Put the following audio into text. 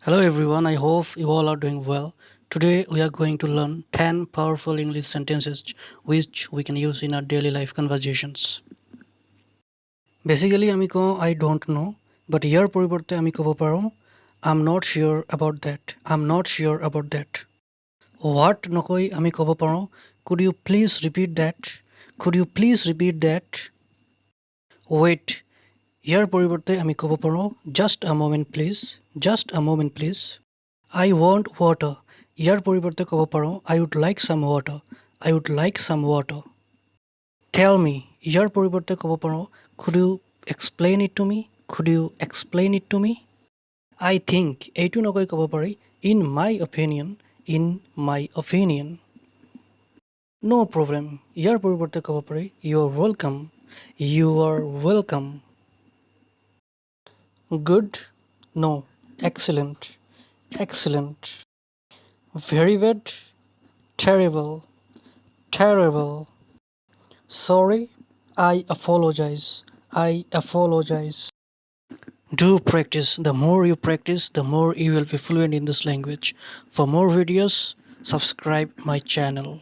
Hello everyone, I hope you all are doing well. Today we are going to learn 10 powerful English sentences which we can use in our daily life conversations. Basically আমি কওঁ I don't know, but ইয়াৰ পৰিৱৰ্তে আমি ক'ব পাৰোঁ I'm not sure about that. I'm not sure about that. What নকৈ আমি ক'ব পাৰোঁ Could you please repeat that? Could you please repeat that? Wait. ইয়াৰ পৰিৱৰ্তে আমি ক'ব পাৰোঁ Just a moment please. Just a moment please. I want water. ইয়াৰ পৰিৱৰ্তে ক'ব পাৰোঁ I would like some water. I would like some water. Tell me. ইয়াৰ পৰিৱৰ্তে ক'ব পাৰোঁ Could you explain it to me? Could you explain it to me? I think. এইটো নকৈ ক'ব পাৰি In my opinion. In my opinion. No problem. ইয়াৰ পৰিৱৰ্তে ক'ব পাৰি You are welcome. You are welcome. Good. No. Excellent. Excellent. Very bad. Terrible. Terrible. Sorry. I apologize. I apologize. Do practice. The more you practice, the more you will be fluent in this language. For more videos, subscribe my channel.